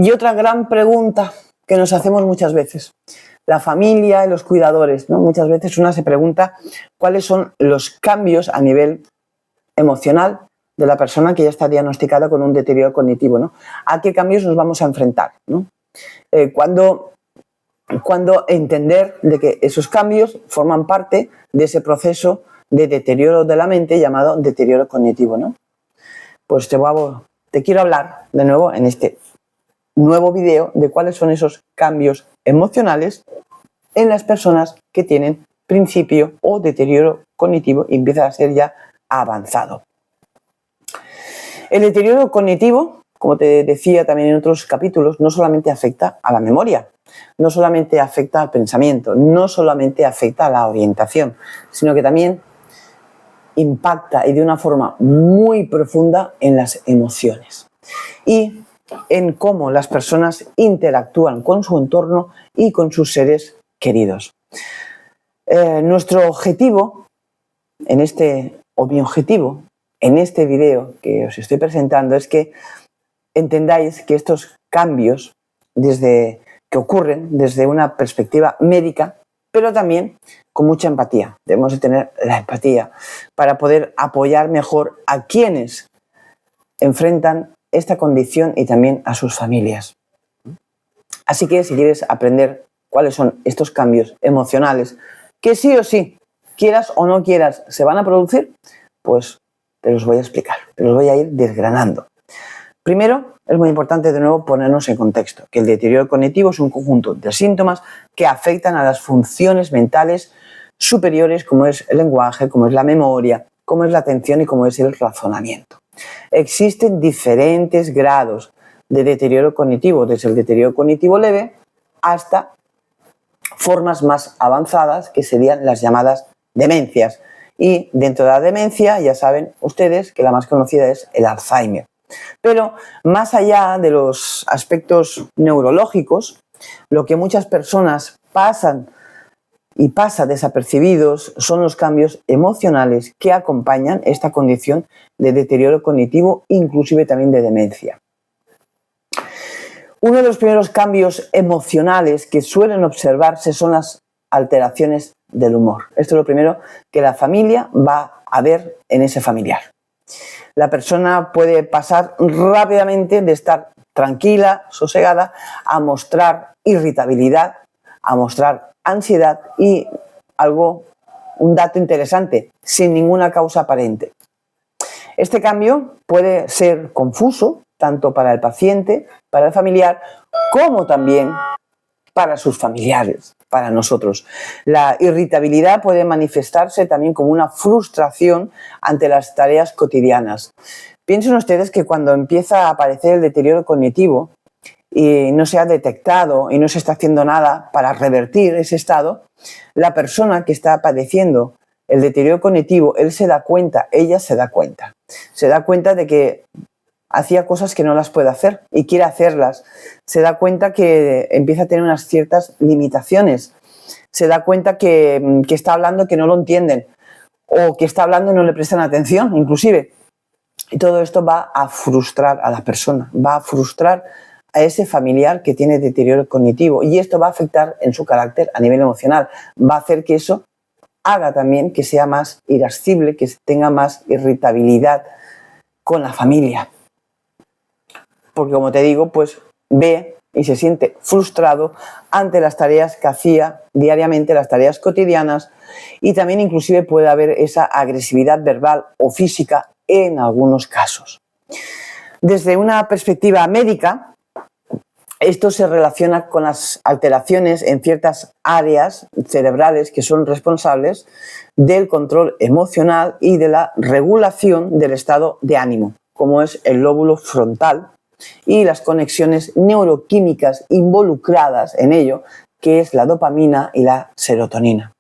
Y otra gran pregunta que nos hacemos muchas veces, la familia y los cuidadores, ¿no? Muchas veces una se pregunta cuáles son los cambios a nivel emocional de la persona que ya está diagnosticada con un deterioro cognitivo, ¿no? ¿A qué cambios nos vamos a enfrentar, ¿no? Cuando entender de que esos cambios forman parte de ese proceso de deterioro de la mente llamado deterioro cognitivo, ¿no? Pues te quiero hablar de nuevo en este nuevo video de cuáles son esos cambios emocionales en las personas que tienen principio o deterioro cognitivo y empieza a ser ya avanzado. El deterioro cognitivo, como te decía también en otros capítulos, no solamente afecta a la memoria, no solamente afecta al pensamiento, no solamente afecta a la orientación, sino que también impacta y de una forma muy profunda en las emociones y en cómo las personas interactúan con su entorno y con sus seres queridos. Nuestro objetivo mi objetivo en este video que os estoy presentando es que entendáis que estos cambios que ocurren desde una perspectiva médica, pero también con mucha empatía. Debemos de tener la empatía para poder apoyar mejor a quienes enfrentan esta condición y también a sus familias. Así que si quieres aprender cuáles son estos cambios emocionales que sí o sí, quieras o no quieras, se van a producir, pues te los voy a explicar, te los voy a ir desgranando. Primero, es muy importante de nuevo ponernos en contexto, que el deterioro cognitivo es un conjunto de síntomas que afectan a las funciones mentales superiores como es el lenguaje, como es la memoria, como es la atención y como es el razonamiento. Existen diferentes grados de deterioro cognitivo, desde el deterioro cognitivo leve hasta formas más avanzadas que serían las llamadas demencias. Y dentro de la demencia ya saben ustedes que la más conocida es el Alzheimer. Pero más allá de los aspectos neurológicos, lo que muchas personas pasa desapercibidos son los cambios emocionales que acompañan esta condición de deterioro cognitivo, inclusive también de demencia. Uno de los primeros cambios emocionales que suelen observarse son las alteraciones del humor. Esto es lo primero que la familia va a ver en ese familiar. La persona puede pasar rápidamente de estar tranquila, sosegada, a mostrar irritabilidad, a mostrar ansiedad y un dato interesante, sin ninguna causa aparente. Este cambio puede ser confuso tanto para el paciente, para el familiar, como también para sus familiares, para nosotros. La irritabilidad puede manifestarse también como una frustración ante las tareas cotidianas. Piensen ustedes que cuando empieza a aparecer el deterioro cognitivo y no se ha detectado y no se está haciendo nada para revertir ese estado, la persona que está padeciendo el deterioro cognitivo, ella se da cuenta de que hacía cosas que no las puede hacer y quiere hacerlas. Se da cuenta que empieza a tener unas ciertas limitaciones. Se da cuenta que está hablando que no lo entienden o que está hablando y no le prestan atención, inclusive. Y todo esto va a frustrar a la persona, va a frustrar a ese familiar que tiene deterioro cognitivo y esto va a afectar en su carácter a nivel emocional. Va a hacer que eso haga también que sea más irascible, que tenga más irritabilidad con la familia. Porque como te digo, pues ve y se siente frustrado ante las tareas que hacía diariamente, las tareas cotidianas, y también inclusive puede haber esa agresividad verbal o física en algunos casos. Desde una perspectiva médica, esto se relaciona con las alteraciones en ciertas áreas cerebrales que son responsables del control emocional y de la regulación del estado de ánimo, como es el lóbulo frontal y las conexiones neuroquímicas involucradas en ello, que es la dopamina y la serotonina.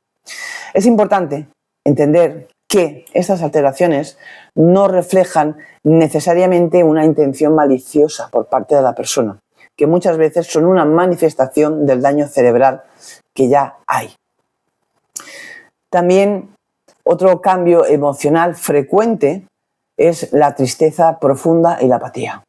Es importante entender que estas alteraciones no reflejan necesariamente una intención maliciosa por parte de la persona, que muchas veces son una manifestación del daño cerebral que ya hay. También otro cambio emocional frecuente es la tristeza profunda y la apatía.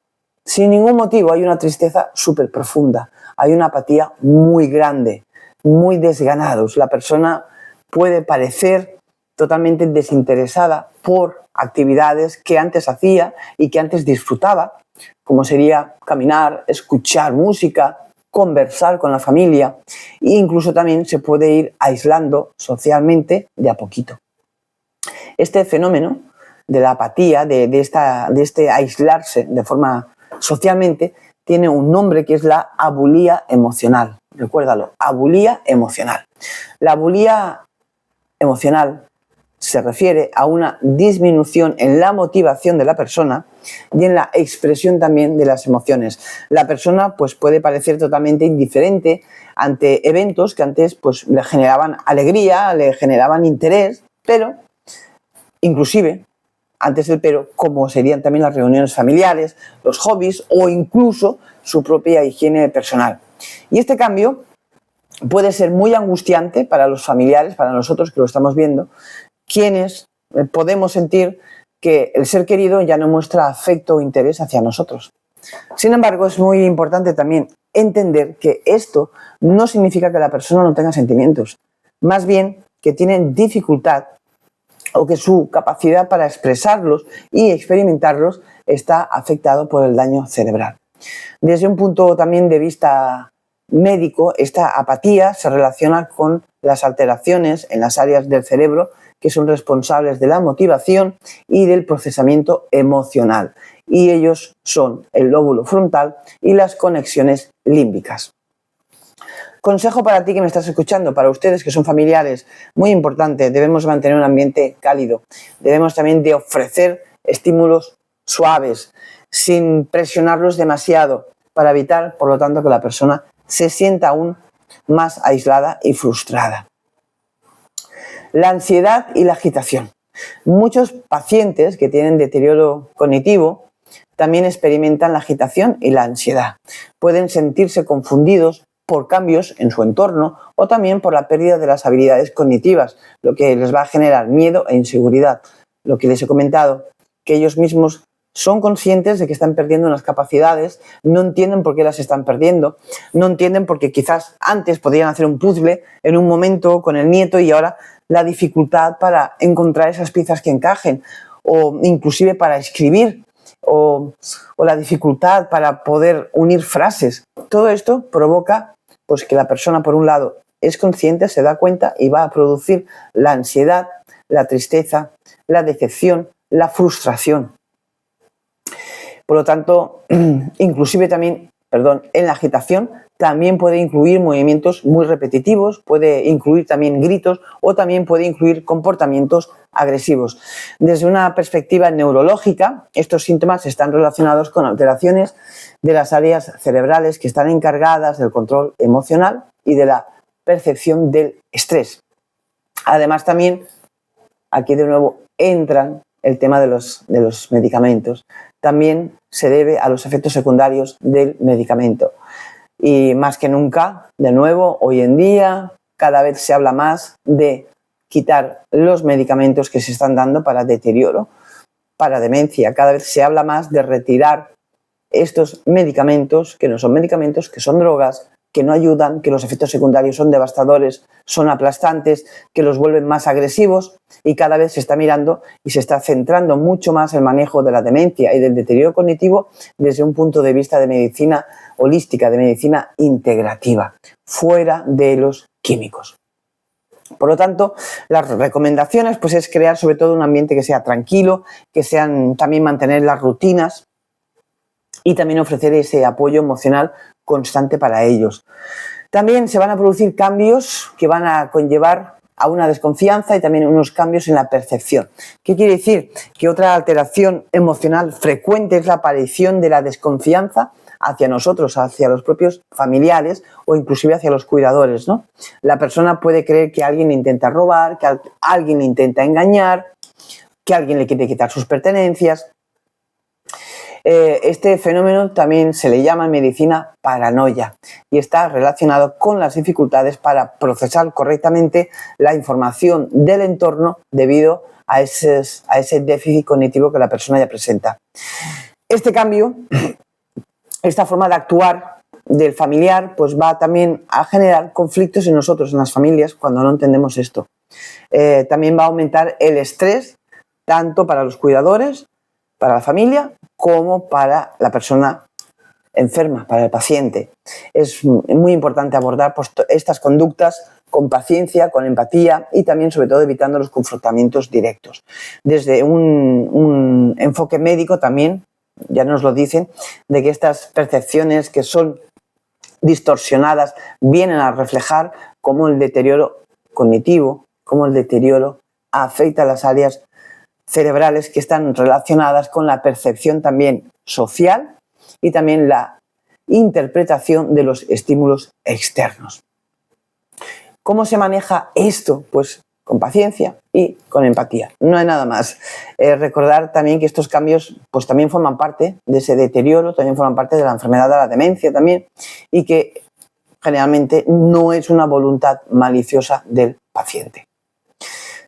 sin ningún motivo hay una tristeza súper profunda, hay una apatía muy grande, muy desganados. La persona puede parecer totalmente desinteresada por actividades que antes hacía y que antes disfrutaba, como sería caminar, escuchar música, conversar con la familia, e incluso también se puede ir aislando socialmente de a poquito. Este fenómeno de la apatía, de este aislarse de forma socialmente, tiene un nombre que es la abulía emocional. Recuérdalo, abulía emocional. La abulía emocional se refiere a una disminución en la motivación de la persona y en la expresión también de las emociones. La persona pues, puede parecer totalmente indiferente ante eventos que antes pues, le generaban alegría, le generaban interés, pero inclusive, antes del pero, como serían también las reuniones familiares, los hobbies o incluso su propia higiene personal. Y este cambio puede ser muy angustiante para los familiares, para nosotros que lo estamos viendo, quienes podemos sentir que el ser querido ya no muestra afecto o interés hacia nosotros. Sin embargo, es muy importante también entender que esto no significa que la persona no tenga sentimientos, más bien que tiene dificultad o que su capacidad para expresarlos y experimentarlos está afectado por el daño cerebral. Desde un punto también de vista médico, esta apatía se relaciona con las alteraciones en las áreas del cerebro que son responsables de la motivación y del procesamiento emocional. Y ellos son el lóbulo frontal y las conexiones límbicas. Consejo para ti que me estás escuchando, para ustedes que son familiares, muy importante, debemos mantener un ambiente cálido. Debemos también de ofrecer estímulos suaves, sin presionarlos demasiado, para evitar, por lo tanto, que la persona se sienta aún más aislada y frustrada. La ansiedad y la agitación. Muchos pacientes que tienen deterioro cognitivo también experimentan la agitación y la ansiedad. Pueden sentirse confundidos por cambios en su entorno o también por la pérdida de las habilidades cognitivas, lo que les va a generar miedo e inseguridad. Lo que les he comentado, que ellos mismos son conscientes de que están perdiendo unas capacidades, no entienden por qué las están perdiendo, no entienden porque quizás antes podían hacer un puzzle en un momento con el nieto y ahora la dificultad para encontrar esas piezas que encajen o inclusive para escribir o la dificultad para poder unir frases. Todo esto provoca pues, que la persona, por un lado, es consciente, se da cuenta y va a producir la ansiedad, la tristeza, la decepción, la frustración. Por lo tanto, inclusive también, en la agitación también puede incluir movimientos muy repetitivos, puede incluir también gritos o también puede incluir comportamientos agresivos. Desde una perspectiva neurológica, estos síntomas están relacionados con alteraciones de las áreas cerebrales que están encargadas del control emocional y de la percepción del estrés. Además, también aquí de nuevo entran el tema de los medicamentos. También se debe a los efectos secundarios del medicamento. Y más que nunca, de nuevo, hoy en día, cada vez se habla más de quitar los medicamentos que se están dando para deterioro, para demencia. Cada vez se habla más de retirar estos medicamentos, que no son medicamentos, que son drogas, que no ayudan, que los efectos secundarios son devastadores, son aplastantes, que los vuelven más agresivos y cada vez se está mirando y se está centrando mucho más el manejo de la demencia y del deterioro cognitivo desde un punto de vista de medicina holística, de medicina integrativa, fuera de los químicos. Por lo tanto, las recomendaciones pues, es crear sobre todo un ambiente que sea tranquilo, que sean también mantener las rutinas y también ofrecer ese apoyo emocional constante para ellos. También se van a producir cambios que van a conllevar a una desconfianza y también unos cambios en la percepción. ¿Qué quiere decir? Que otra alteración emocional frecuente es la aparición de la desconfianza hacia nosotros, hacia los propios familiares o inclusive hacia los cuidadores, ¿no? La persona puede creer que alguien le intenta robar, que alguien le intenta engañar, que alguien le quiere quitar sus pertenencias. Este fenómeno también se le llama en medicina paranoia y está relacionado con las dificultades para procesar correctamente la información del entorno debido a ese déficit cognitivo que la persona ya presenta. Este cambio esta forma de actuar del familiar pues va también a generar conflictos en nosotros, en las familias, cuando no entendemos esto. También va a aumentar el estrés, tanto para los cuidadores, para la familia, como para la persona enferma, para el paciente. Es muy importante abordar pues, estas conductas con paciencia, con empatía y también, sobre todo, evitando los confrontamientos directos. Desde un enfoque médico también, ya nos lo dicen, de que estas percepciones que son distorsionadas vienen a reflejar cómo el deterioro cognitivo, cómo el deterioro afecta a las áreas cerebrales que están relacionadas con la percepción también social y también la interpretación de los estímulos externos. ¿Cómo se maneja esto? Pues con paciencia y con empatía. No hay nada más. Recordar también que estos cambios pues también forman parte de ese deterioro, también forman parte de la enfermedad de la demencia también, y que generalmente no es una voluntad maliciosa del paciente.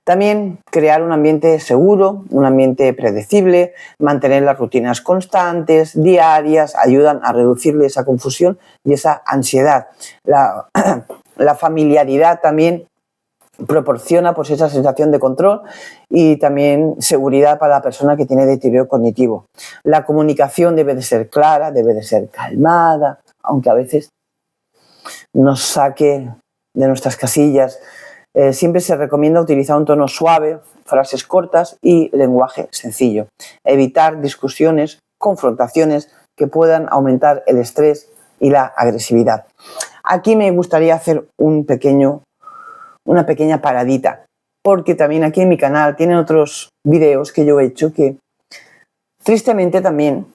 También crear un ambiente seguro, un ambiente predecible, mantener las rutinas constantes, diarias, ayudan a reducirle esa confusión y esa ansiedad. La familiaridad también proporciona pues, esa sensación de control y también seguridad para la persona que tiene deterioro cognitivo. La comunicación debe de ser clara, debe de ser calmada, aunque a veces nos saque de nuestras casillas. Siempre se recomienda utilizar un tono suave, frases cortas y lenguaje sencillo. Evitar discusiones, confrontaciones que puedan aumentar el estrés y la agresividad. Aquí me gustaría hacer una pequeña paradita, porque también aquí en mi canal tienen otros videos que yo he hecho que tristemente también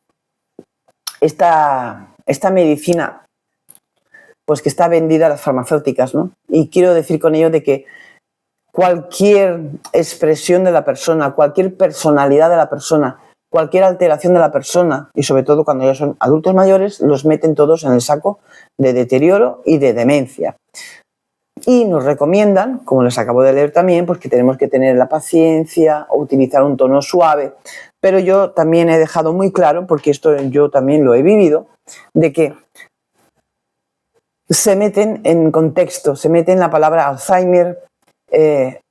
esta medicina pues que está vendida a las farmacéuticas, ¿no? Y quiero decir con ello de que cualquier expresión de la persona, cualquier personalidad de la persona, cualquier alteración de la persona, y sobre todo cuando ya son adultos mayores, los meten todos en el saco de deterioro y de demencia. Y nos recomiendan, como les acabo de leer también, pues que tenemos que tener la paciencia o utilizar un tono suave. Pero yo también he dejado muy claro, porque esto yo también lo he vivido, de que se meten en contexto, se meten la palabra Alzheimer,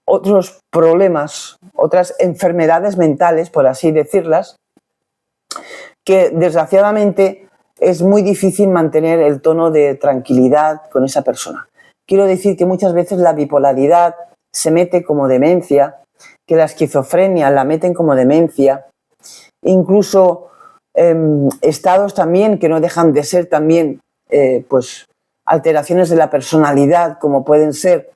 otros problemas, otras enfermedades mentales, por así decirlas, que desgraciadamente es muy difícil mantener el tono de tranquilidad con esa persona. Quiero decir que muchas veces la bipolaridad se mete como demencia, que la esquizofrenia la meten como demencia, incluso estados también que no dejan de ser también pues alteraciones de la personalidad, como pueden ser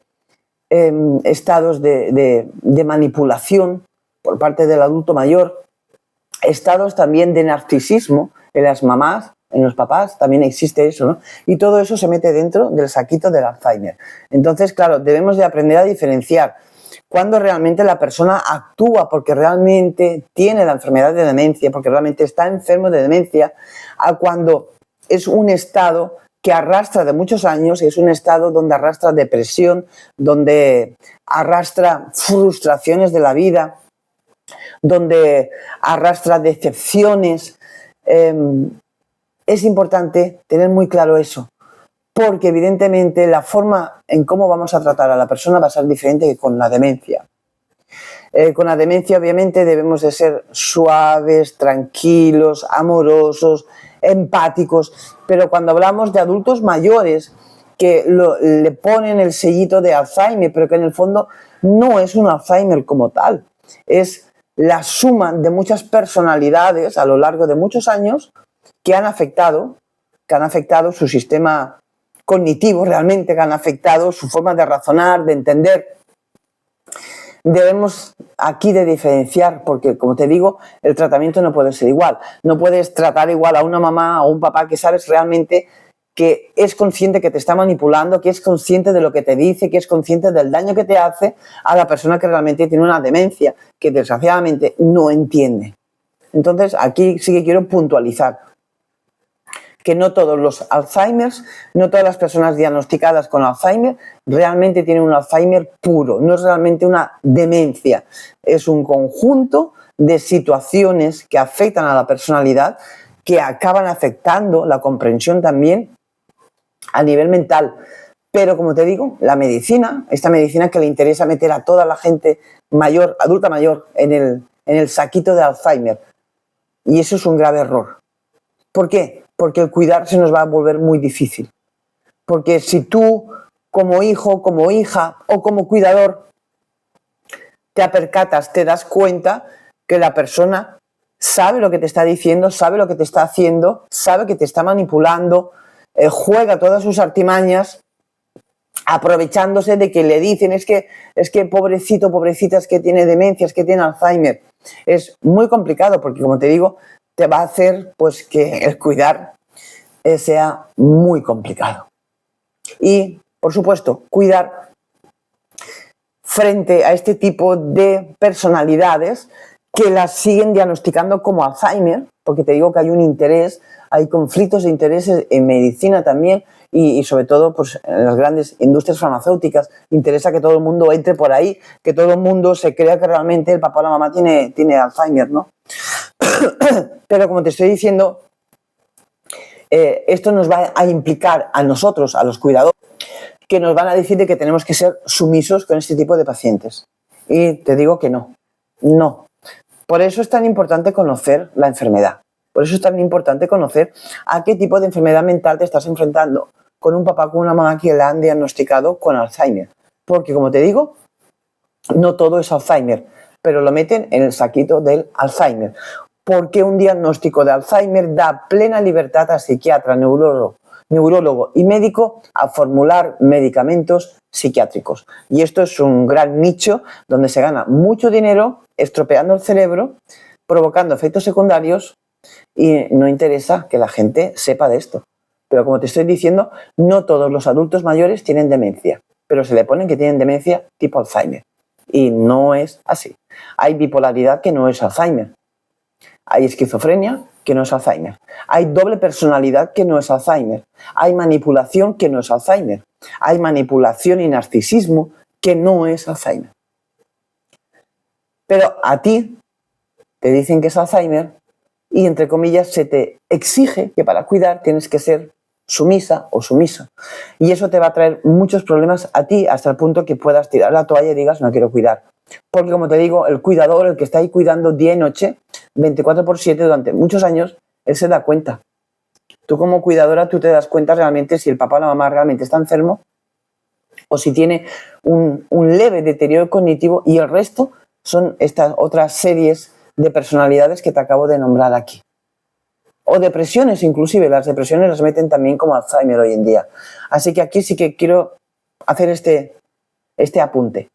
estados de manipulación por parte del adulto mayor, estados también de narcisismo en las mamás, en los papás, también existe eso, ¿no? Y todo eso se mete dentro del saquito del Alzheimer. Entonces, claro, debemos de aprender a diferenciar cuando realmente la persona actúa porque realmente tiene la enfermedad de demencia, porque realmente está enfermo de demencia, a cuando es un estado que arrastra de muchos años, es un estado donde arrastra depresión, donde arrastra frustraciones de la vida, donde arrastra decepciones. Es importante tener muy claro eso, porque evidentemente la forma en cómo vamos a tratar a la persona va a ser diferente que con la demencia. Con la demencia obviamente debemos de ser suaves, tranquilos, amorosos, empáticos, pero cuando hablamos de adultos mayores que le ponen el sellito de Alzheimer, pero que en el fondo no es un Alzheimer como tal, es la suma de muchas personalidades a lo largo de muchos años que han afectado su sistema cognitivo realmente, que han afectado su forma de razonar, de entender. Debemos aquí de diferenciar, porque como te digo, el tratamiento no puede ser igual. No puedes tratar igual a una mamá o un papá que sabes realmente que es consciente que te está manipulando, que es consciente de lo que te dice, que es consciente del daño que te hace, a la persona que realmente tiene una demencia, que desgraciadamente no entiende. Entonces, aquí sí que quiero puntualizar que no todos los Alzheimer's, no todas las personas diagnosticadas con Alzheimer realmente tienen un Alzheimer puro, no es realmente una demencia, es un conjunto de situaciones que afectan a la personalidad que acaban afectando la comprensión también a nivel mental. Pero como te digo, la medicina, esta medicina que le interesa meter a toda la gente mayor, adulta mayor, en el saquito de Alzheimer. Y eso es un grave error. ¿Por qué? Porque el cuidar se nos va a volver muy difícil. Porque si tú, como hijo, como hija o como cuidador, te apercatas, te das cuenta que la persona sabe lo que te está diciendo, sabe lo que te está haciendo, sabe que te está manipulando, juega todas sus artimañas, aprovechándose de que le dicen es que pobrecito, pobrecita, es que tiene demencia, es que tiene Alzheimer. Es muy complicado porque, como te digo, te va a hacer pues que el cuidar sea muy complicado. Y, por supuesto, cuidar frente a este tipo de personalidades que las siguen diagnosticando como Alzheimer, porque te digo que hay un interés, hay conflictos de intereses en medicina también y sobre todo pues, en las grandes industrias farmacéuticas. Interesa que todo el mundo entre por ahí, que todo el mundo se crea que realmente el papá o la mamá tiene Alzheimer, ¿no? Pero como te estoy diciendo, esto nos va a implicar a nosotros, a los cuidadores, que nos van a decir de que tenemos que ser sumisos con este tipo de pacientes. Y te digo que no, no. Por eso es tan importante conocer la enfermedad. Por eso es tan importante conocer a qué tipo de enfermedad mental te estás enfrentando con un papá o con una mamá que le han diagnosticado con Alzheimer. Porque, como te digo, no todo es Alzheimer, pero lo meten en el saquito del Alzheimer. Porque un diagnóstico de Alzheimer da plena libertad a psiquiatra, neurólogo y médico a formular medicamentos psiquiátricos. Y esto es un gran nicho donde se gana mucho dinero estropeando el cerebro, provocando efectos secundarios y no interesa que la gente sepa de esto. Pero como te estoy diciendo, no todos los adultos mayores tienen demencia, pero se le ponen que tienen demencia tipo Alzheimer. Y no es así. Hay bipolaridad que no es Alzheimer. Hay esquizofrenia que no es Alzheimer. Hay doble personalidad que no es Alzheimer. Hay manipulación que no es Alzheimer. Hay manipulación y narcisismo que no es Alzheimer. Pero a ti te dicen que es Alzheimer y, entre comillas, se te exige que para cuidar tienes que ser sumisa o sumiso. Y eso te va a traer muchos problemas a ti hasta el punto que puedas tirar la toalla y digas no quiero cuidar. Porque, como te digo, el cuidador, el que está ahí cuidando día y noche, 24/7 durante muchos años, él se da cuenta. Tú como cuidadora, tú te das cuenta realmente si el papá o la mamá realmente está enfermo o si tiene un leve deterioro cognitivo y el resto son estas otras series de personalidades que te acabo de nombrar aquí. O depresiones, inclusive. Las depresiones las meten también como Alzheimer hoy en día. Así que aquí sí que quiero hacer este apunte.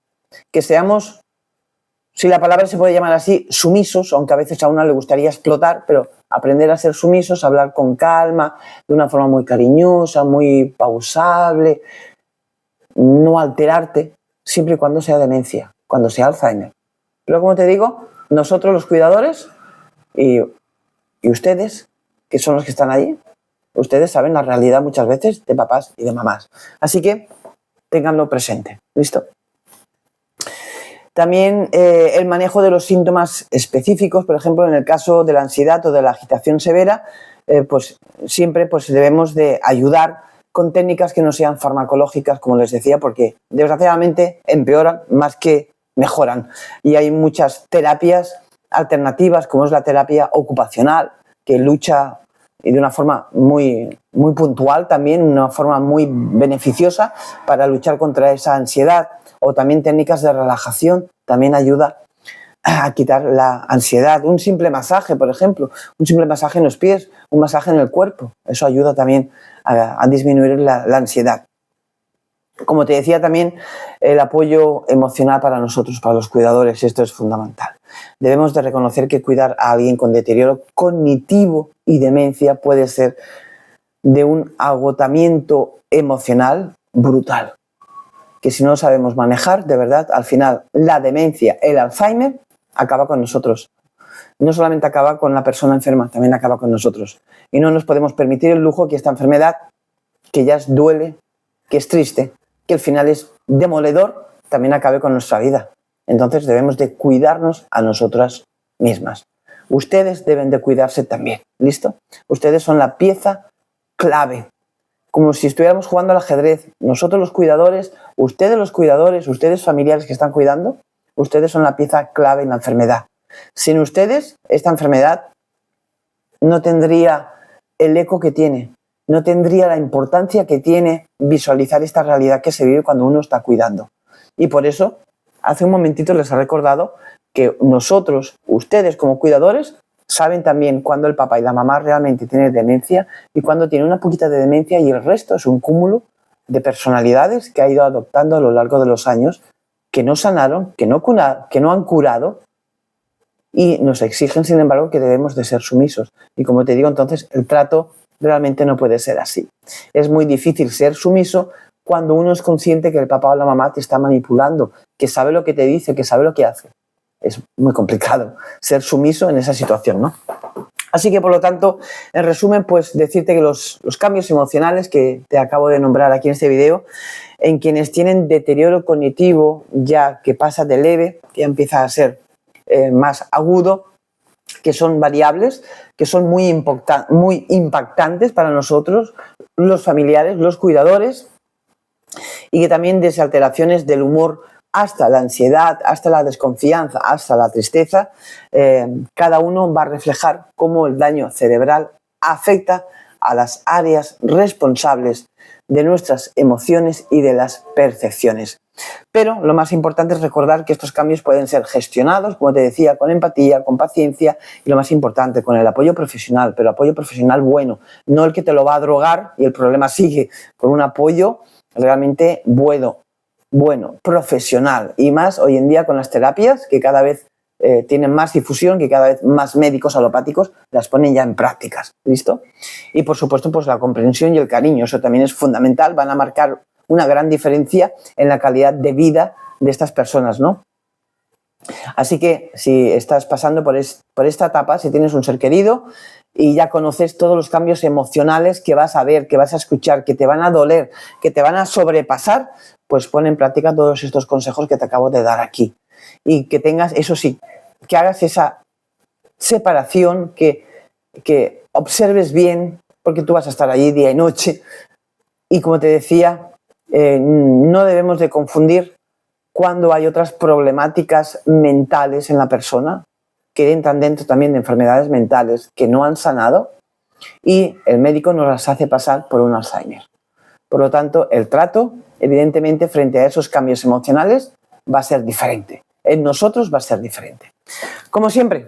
Que seamos, si la palabra se puede llamar así, sumisos, aunque a veces a uno le gustaría explotar, pero aprender a ser sumisos, hablar con calma, de una forma muy cariñosa, muy pausable, no alterarte, siempre y cuando sea demencia, cuando sea Alzheimer. Pero como te digo, nosotros los cuidadores y ustedes, que son los que están allí, ustedes saben la realidad muchas veces de papás y de mamás. Así que ténganlo presente. ¿Listo? También el manejo de los síntomas específicos, por ejemplo, en el caso de la ansiedad o de la agitación severa, pues siempre pues, debemos de ayudar con técnicas que no sean farmacológicas, como les decía, porque desgraciadamente empeoran más que mejoran. Y hay muchas terapias alternativas, como es la terapia ocupacional, que lucha y de una forma muy, muy puntual también, una forma muy beneficiosa para luchar contra esa ansiedad, o también técnicas de relajación, también ayuda a quitar la ansiedad. Un simple masaje, por ejemplo, un simple masaje en los pies, un masaje en el cuerpo, eso ayuda también a disminuir la ansiedad. Como te decía también, el apoyo emocional para nosotros, para los cuidadores, esto es fundamental. Debemos de reconocer que cuidar a alguien con deterioro cognitivo y demencia puede ser de un agotamiento emocional brutal, que si no lo sabemos manejar, de verdad, al final la demencia, el Alzheimer, acaba con nosotros. No solamente acaba con la persona enferma, también acaba con nosotros. Y no nos podemos permitir el lujo que esta enfermedad, que ya duele, que es triste, que al final es demoledor, también acabe con nuestra vida. Entonces debemos de cuidarnos a nosotras mismas. ustedes deben de cuidarse también. ¿Listo? Ustedes son la pieza clave. Como si estuviéramos jugando al ajedrez. Nosotros los cuidadores, ustedes familiares que están cuidando, ustedes son la pieza clave en la enfermedad. Sin ustedes, esta enfermedad no tendría el eco que tiene, no tendría la importancia que tiene visualizar esta realidad que se vive cuando uno está cuidando. Y por eso, hace un momentito les he recordado que nosotros, ustedes como cuidadores, saben también cuando el papá y la mamá realmente tienen demencia y cuando tiene una poquita de demencia y el resto es un cúmulo de personalidades que ha ido adoptando a lo largo de los años, que no sanaron, que no han curado y nos exigen, sin embargo, que debemos de ser sumisos. Y como te digo, entonces, el trato realmente no puede ser así. Es muy difícil ser sumiso cuando uno es consciente que el papá o la mamá te está manipulando, que sabe lo que te dice, que sabe lo que hace. Es muy complicado ser sumiso en esa situación, ¿no? Así que, por lo tanto, en resumen, pues decirte que los cambios emocionales que te acabo de nombrar aquí en este video, en quienes tienen deterioro cognitivo ya que pasa de leve, que ya empieza a ser más agudo, que son variables, que son muy impactantes para nosotros, los familiares, los cuidadores, y que también desde alteraciones del humor hasta la ansiedad, hasta la desconfianza, hasta la tristeza, cada uno va a reflejar cómo el daño cerebral afecta a las áreas responsables de nuestras emociones y de las percepciones. Pero lo más importante es recordar que estos cambios pueden ser gestionados, como te decía, con empatía, con paciencia y lo más importante, con el apoyo profesional, pero apoyo profesional bueno, no el que te lo va a drogar y el problema sigue, con un apoyo realmente bueno, profesional y más hoy en día con las terapias que cada vez tienen más difusión, que cada vez más médicos alopáticos las ponen ya en prácticas, ¿listo? Y por supuesto pues la comprensión y el cariño, eso también es fundamental, van a marcar una gran diferencia en la calidad de vida de estas personas, ¿no? Así que si estás pasando por esta etapa, si tienes un ser querido y ya conoces todos los cambios emocionales que vas a ver, que vas a escuchar, que te van a doler, que te van a sobrepasar, pues pon en práctica todos estos consejos que te acabo de dar aquí. Y que tengas, eso sí, que hagas esa separación, que observes bien, porque tú vas a estar allí día y noche. Y como te decía, no debemos de confundir cuando hay otras problemáticas mentales en la persona que entran dentro también de enfermedades mentales que no han sanado y el médico nos las hace pasar por un Alzheimer. Por lo tanto, el trato, evidentemente, frente a esos cambios emocionales va a ser diferente. En nosotros va a ser diferente. Como siempre,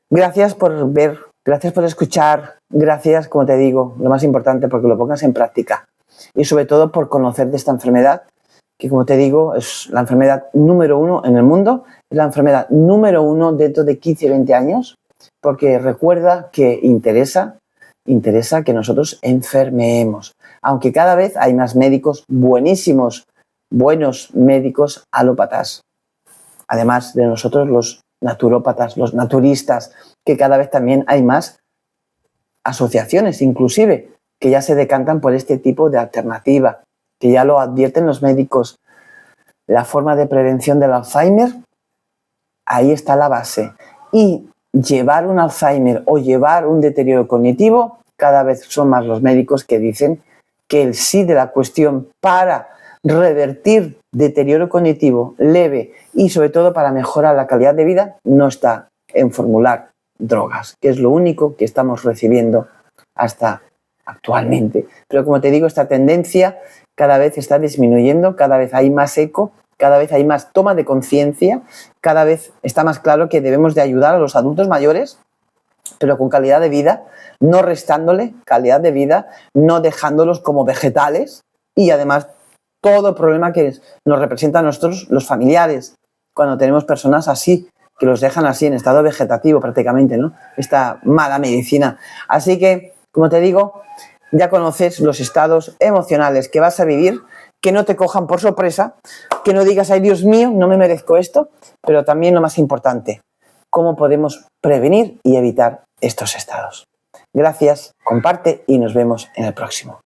gracias por ver, gracias por escuchar, gracias, como te digo, lo más importante, porque lo pongas en práctica y sobre todo por conocer de esta enfermedad, que como te digo, es la enfermedad número 1 en el mundo, es la enfermedad número 1 dentro de 15 y 20 años, porque recuerda que interesa que nosotros enfermemos. Aunque cada vez hay más médicos buenísimos, buenos médicos alópatas. Además de nosotros los naturópatas, los naturistas, que cada vez también hay más asociaciones, inclusive, que ya se decantan por este tipo de alternativa, que ya lo advierten los médicos. La forma de prevención del Alzheimer, ahí está la base. Y llevar un Alzheimer o llevar un deterioro cognitivo, cada vez son más los médicos que dicen que el sí de la cuestión para revertir deterioro cognitivo leve y sobre todo para mejorar la calidad de vida no está en formular drogas, que es lo único que estamos recibiendo hasta actualmente. Pero como te digo, esta tendencia cada vez está disminuyendo, cada vez hay más eco, cada vez hay más toma de conciencia, cada vez está más claro que debemos de ayudar a los adultos mayores, pero con calidad de vida, no restándole calidad de vida, no dejándolos como vegetales y además todo el problema que nos representa a nosotros los familiares cuando tenemos personas así, que los dejan así en estado vegetativo prácticamente, ¿no? Esta mala medicina. Así que, como te digo, ya conoces los estados emocionales que vas a vivir, que no te cojan por sorpresa, que no digas, ay Dios mío, no me merezco esto, pero también lo más importante, cómo podemos prevenir y evitar estos estados. Gracias, comparte y nos vemos en el próximo.